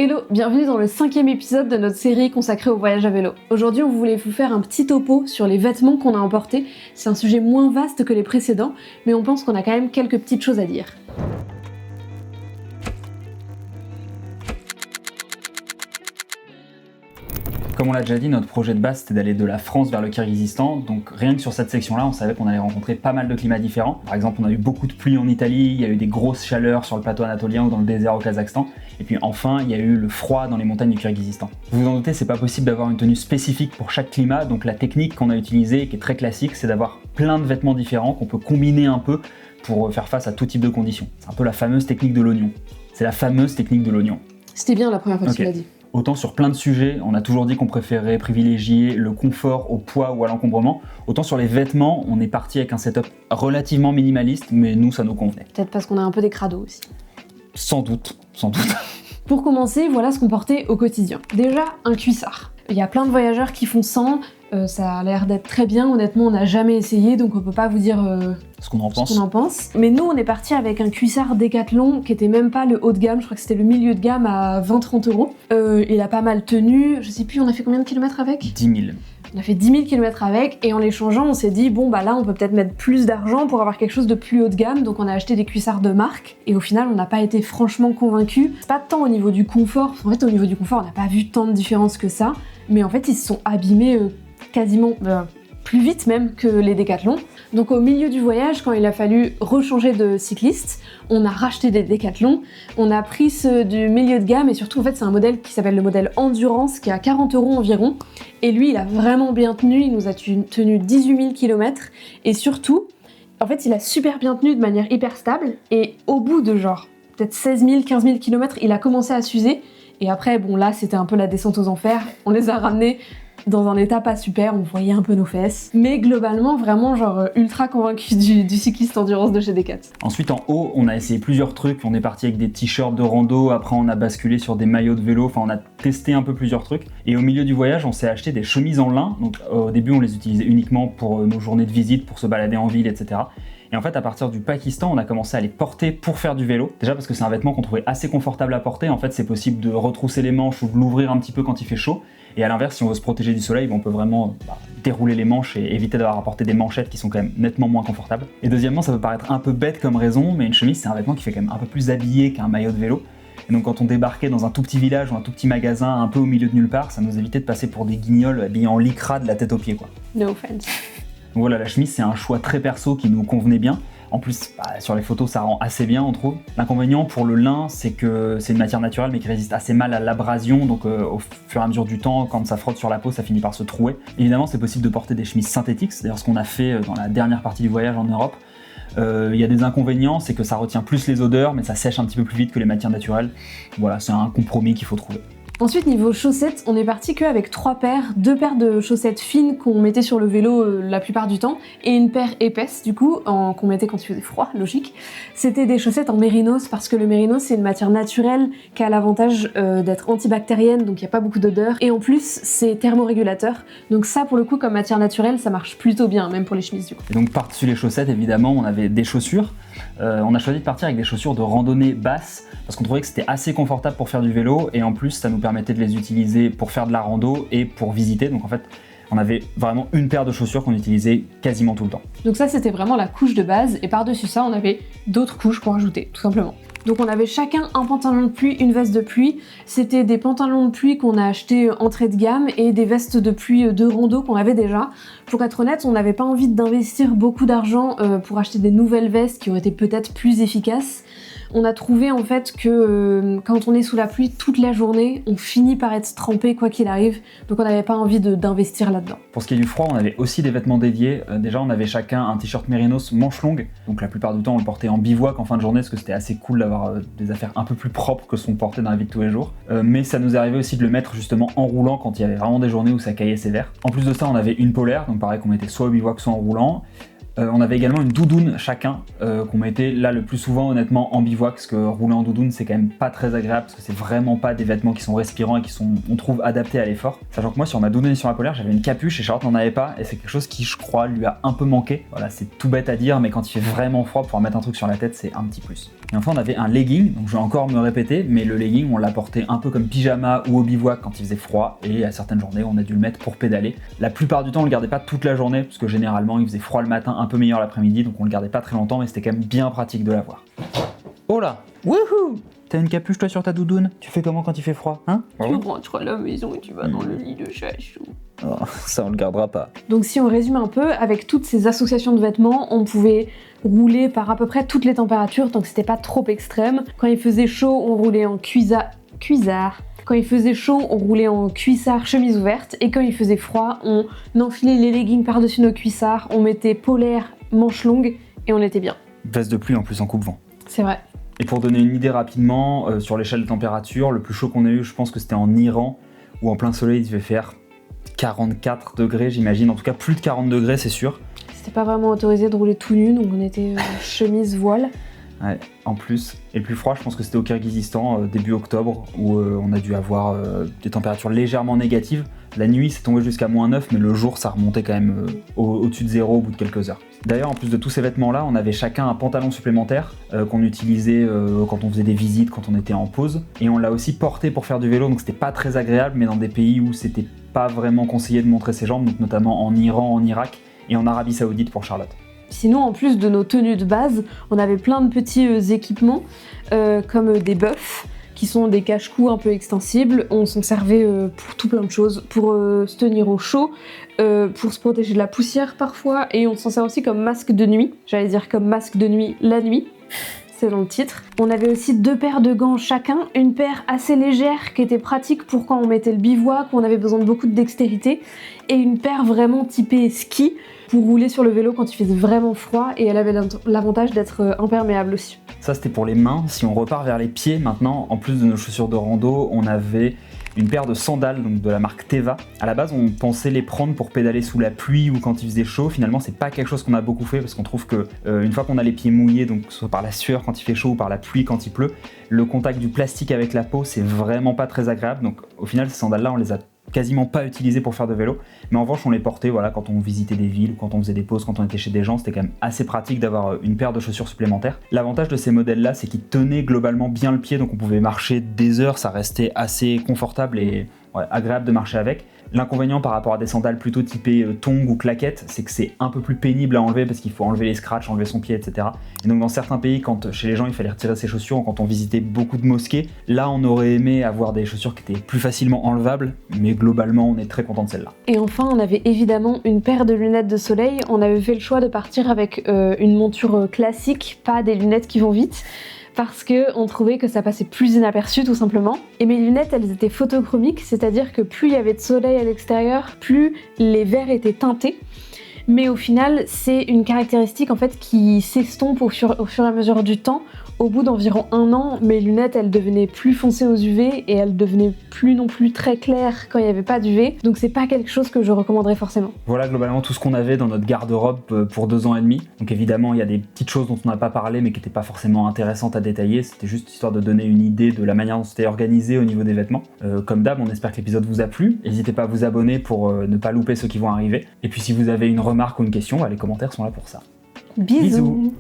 Hello, bienvenue dans le 5e épisode de notre série consacrée au voyage à vélo. Aujourd'hui, on voulait vous faire un petit topo sur les vêtements qu'on a emportés. C'est un sujet moins vaste que les précédents, mais on pense qu'on a quand même quelques petites choses à dire. Comme on l'a déjà dit, notre projet de base c'était d'aller de la France vers le Kirghizistan, donc rien que sur cette section-là, on savait qu'on allait rencontrer pas mal de climats différents. Par exemple, on a eu beaucoup de pluie en Italie, il y a eu des grosses chaleurs sur le plateau anatolien ou dans le désert au Kazakhstan, et puis enfin, il y a eu le froid dans les montagnes du Kirghizistan. Vous vous en doutez, c'est pas possible d'avoir une tenue spécifique pour chaque climat, donc la technique qu'on a utilisée, qui est très classique, c'est d'avoir plein de vêtements différents qu'on peut combiner un peu pour faire face à tout type de conditions. C'est un peu la fameuse technique de l'oignon. C'est la fameuse technique de l'oignon. C'était bien la première fois que tu l'as dit. Autant sur plein de sujets, on a toujours dit qu'on préférait privilégier le confort au poids ou à l'encombrement, autant sur les vêtements, on est parti avec un setup relativement minimaliste, mais nous, ça nous convenait. Peut-être parce qu'on a un peu des crados aussi. Sans doute, sans doute. Pour commencer, voilà ce qu'on portait au quotidien. Déjà, un cuissard. Il y a plein de voyageurs qui font sans, ça a l'air d'être très bien, honnêtement on n'a jamais essayé donc on peut pas vous dire ce qu'on en pense. Mais nous on est parti avec un cuissard Decathlon qui était même pas le haut de gamme, je crois que c'était le milieu de gamme à 20-30 euros. Il a pas mal tenu, je sais plus on a fait combien de kilomètres avec ? 10 000. On a fait 10 000 km avec et en les changeant on s'est dit bon bah là on peut peut-être mettre plus d'argent pour avoir quelque chose de plus haut de gamme, donc on a acheté des cuissards de marque et au final on n'a pas été franchement convaincus. C'est pas tant au niveau du confort, en fait au niveau du confort on n'a pas vu tant de différence que ça, mais en fait ils se sont abîmés quasiment plus vite même que les Decathlon. Donc au milieu du voyage, quand il a fallu rechanger de cycliste, on a racheté des Decathlon, on a pris ceux du milieu de gamme et surtout en fait c'est un modèle qui s'appelle le modèle Endurance qui est à 40 € environ et lui il a vraiment bien tenu, il nous a tenu 18 000 km et surtout en fait il a super bien tenu de manière hyper stable et au bout de genre peut-être 16 000, 15 000 km il a commencé à s'user et après bon là c'était un peu la descente aux enfers, on les a ramenés dans un état pas super, on voyait un peu nos fesses. Mais globalement, vraiment genre ultra convaincu du cycliste endurance de chez Decathlon. Ensuite en haut, on a essayé plusieurs trucs. On est parti avec des t-shirts de rando, après on a basculé sur des maillots de vélo, enfin on a testé un peu plusieurs trucs. Et au milieu du voyage, on s'est acheté des chemises en lin. Donc au début, on les utilisait uniquement pour nos journées de visite, pour se balader en ville, etc. Et en fait, à partir du Pakistan, on a commencé à les porter pour faire du vélo. Déjà parce que c'est un vêtement qu'on trouvait assez confortable à porter. En fait, c'est possible de retrousser les manches ou de l'ouvrir un petit peu quand il fait chaud. Et à l'inverse, si on veut se protéger du soleil, on peut vraiment dérouler les manches et éviter d'avoir à porter des manchettes qui sont quand même nettement moins confortables. Et deuxièmement, ça peut paraître un peu bête comme raison, mais une chemise, c'est un vêtement qui fait quand même un peu plus habillé qu'un maillot de vélo. Et donc quand on débarquait dans un tout petit village ou un tout petit magasin un peu au milieu de nulle part, ça nous évitait de passer pour des guignols habillés en lycra de la tête aux pieds, quoi. No offense. Donc voilà, la chemise, c'est un choix très perso qui nous convenait bien. En plus, sur les photos, ça rend assez bien, on trouve. L'inconvénient pour le lin, c'est que c'est une matière naturelle, mais qui résiste assez mal à l'abrasion. Donc, au fur et à mesure du temps, quand ça frotte sur la peau, ça finit par se trouer. Évidemment, c'est possible de porter des chemises synthétiques. C'est d'ailleurs ce qu'on a fait dans la dernière partie du voyage en Europe. Il y a des inconvénients, c'est que ça retient plus les odeurs, mais ça sèche un petit peu plus vite que les matières naturelles. Voilà, c'est un compromis qu'il faut trouver. Ensuite, niveau chaussettes, on est parti qu'avec 3 paires, 2 paires de chaussettes fines qu'on mettait sur le vélo la plupart du temps, et une paire épaisse du coup, qu'on mettait quand il faisait froid, logique. C'était des chaussettes en mérinos, parce que le mérinos c'est une matière naturelle qui a l'avantage d'être antibactérienne, donc il n'y a pas beaucoup d'odeur, et en plus c'est thermorégulateur, donc ça pour le coup comme matière naturelle ça marche plutôt bien, même pour les chemises du coup. Et donc par-dessus les chaussettes évidemment on avait des chaussures. On a choisi de partir avec des chaussures de randonnée basse parce qu'on trouvait que c'était assez confortable pour faire du vélo et en plus ça nous permettait de les utiliser pour faire de la rando et pour visiter. Donc en fait on avait vraiment une paire de chaussures qu'on utilisait quasiment tout le temps. Donc ça c'était vraiment la couche de base et par-dessus ça on avait d'autres couches qu'on rajoutait tout simplement. Donc on avait chacun un pantalon de pluie, une veste de pluie. C'était des pantalons de pluie qu'on a achetés entrée de gamme et des vestes de pluie de rando qu'on avait déjà. Pour être honnête, on n'avait pas envie d'investir beaucoup d'argent pour acheter des nouvelles vestes qui auraient été peut-être plus efficaces. On a trouvé en fait que quand on est sous la pluie toute la journée, on finit par être trempé quoi qu'il arrive, donc on n'avait pas envie d'investir là-dedans. Pour ce qui est du froid, on avait aussi des vêtements dédiés. Déjà on avait chacun un t-shirt mérinos manche longue, donc la plupart du temps on le portait en bivouac en fin de journée parce que c'était assez cool d'avoir des affaires un peu plus propres que ce qu'on portait dans la vie de tous les jours. Mais ça nous arrivait aussi de le mettre justement en roulant quand il y avait vraiment des journées où ça caillait sévère. En plus de ça on avait une polaire, donc pareil qu'on mettait soit au bivouac soit en roulant. On avait également une doudoune chacun qu'on mettait là le plus souvent honnêtement en bivouac, parce que rouler en doudoune c'est quand même pas très agréable, parce que c'est vraiment pas des vêtements qui sont respirants et qui sont, on trouve, adaptés à l'effort. Sachant que moi sur ma doudoune et sur ma polaire j'avais une capuche et Charlotte n'en avait pas, et c'est quelque chose qui je crois lui a un peu manqué. Voilà, c'est tout bête à dire, mais quand il fait vraiment froid, pouvoir mettre un truc sur la tête c'est un petit plus. Et enfin on avait un legging, donc je vais encore me répéter, mais le legging on l'a porté un peu comme pyjama ou au bivouac quand il faisait froid, et à certaines journées on a dû le mettre pour pédaler. La plupart du temps on le gardait pas toute la journée, parce que généralement il faisait froid le matin, un peu meilleur l'après-midi, donc on le gardait pas très longtemps, mais c'était quand même bien pratique de l'avoir. Oh là, wouhou! T'as une capuche toi sur ta doudoune? Tu fais comment quand il fait froid, hein? Tu rentres à la maison et tu vas dans le lit de chachou. Oh, ça on le gardera pas. Donc si on résume un peu, avec toutes ces associations de vêtements, on pouvait rouler par à peu près toutes les températures tant que c'était pas trop extrême. Quand il faisait chaud, on roulait en cuissard. Quand il faisait chaud, on roulait en cuissard, chemise ouverte, et quand il faisait froid, on enfilait les leggings par-dessus nos cuissards, on mettait polaire, manches longues, et on était bien. Veste de pluie en plus en coupe-vent. C'est vrai. Et pour donner une idée rapidement, sur l'échelle de température, le plus chaud qu'on a eu, je pense que c'était en Iran, où en plein soleil il devait faire 44 degrés, j'imagine, en tout cas plus de 40 degrés, c'est sûr. C'était pas vraiment autorisé de rouler tout nu, donc on était chemise, voile. Ouais, en plus. Et le plus froid, je pense que c'était au Kirghizistan, début octobre, où on a dû avoir des températures légèrement négatives. La nuit, c'est tombé jusqu'à -9, mais le jour, ça remontait quand même au-dessus de 0 au bout de quelques heures. D'ailleurs, en plus de tous ces vêtements-là, on avait chacun un pantalon supplémentaire qu'on utilisait quand on faisait des visites, quand on était en pause. Et on l'a aussi porté pour faire du vélo, donc c'était pas très agréable, mais dans des pays où c'était pas vraiment conseillé de montrer ses jambes, donc notamment en Iran, en Irak et en Arabie Saoudite pour Charlotte. Sinon, en plus de nos tenues de base, on avait plein de petits équipements, comme des buffs, qui sont des cache-cou un peu extensibles. On s'en servait pour tout plein de choses, pour se tenir au chaud, pour se protéger de la poussière parfois, et on s'en sert aussi comme masque de nuit. J'allais dire comme masque de nuit la nuit. C'est dans le titre. On avait aussi 2 paires de gants chacun, une paire assez légère qui était pratique pour quand on mettait le bivouac, où on avait besoin de beaucoup de dextérité, et une paire vraiment typée ski pour rouler sur le vélo quand il faisait vraiment froid, et elle avait l'avantage d'être imperméable aussi. Ça c'était pour les mains. Si on repart vers les pieds maintenant, en plus de nos chaussures de rando, on avait une paire de sandales donc de la marque Teva. À la base, on pensait les prendre pour pédaler sous la pluie ou quand il faisait chaud. Finalement, c'est pas quelque chose qu'on a beaucoup fait parce qu'on trouve que une fois qu'on a les pieds mouillés, donc soit par la sueur quand il fait chaud ou par la pluie quand il pleut, le contact du plastique avec la peau, c'est vraiment pas très agréable. Donc au final, ces sandales-là, on les a quasiment pas utilisées pour faire de vélo, mais en revanche on les portait voilà, quand on visitait des villes, quand on faisait des pauses, quand on était chez des gens. C'était quand même assez pratique d'avoir une paire de chaussures supplémentaires. L'avantage de ces modèles là, c'est qu'ils tenaient globalement bien le pied, donc on pouvait marcher des heures, ça restait assez confortable et agréable de marcher avec. L'inconvénient par rapport à des sandales plutôt typées tongs ou claquettes, c'est que c'est un peu plus pénible à enlever parce qu'il faut enlever les scratchs, enlever son pied, etc. Et donc dans certains pays, quand chez les gens il fallait retirer ses chaussures, quand on visitait beaucoup de mosquées, là on aurait aimé avoir des chaussures qui étaient plus facilement enlevables, mais globalement on est très content de celle-là. Et enfin on avait évidemment une paire de lunettes de soleil. On avait fait le choix de partir avec une monture classique, pas des lunettes qui vont vite, parce qu'on trouvait que ça passait plus inaperçu tout simplement. Et mes lunettes, elles étaient photochromiques, c'est-à-dire que plus il y avait de soleil à l'extérieur, plus les verres étaient teintés. Mais au final, c'est une caractéristique en fait qui s'estompe au fur et à mesure du temps. Au bout d'environ 1 an, mes lunettes, elles devenaient plus foncées aux UV et elles devenaient plus non plus très claires quand il n'y avait pas d'UV. Donc c'est pas quelque chose que je recommanderais forcément. Voilà globalement tout ce qu'on avait dans notre garde-robe pour 2 ans et demi. Donc évidemment, il y a des petites choses dont on n'a pas parlé mais qui n'étaient pas forcément intéressantes à détailler. C'était juste histoire de donner une idée de la manière dont c'était organisé au niveau des vêtements. Comme d'hab, on espère que l'épisode vous a plu. N'hésitez pas à vous abonner pour ne pas louper ceux qui vont arriver. Et puis si vous avez une remarque ou une question, les commentaires sont là pour ça. Bisous.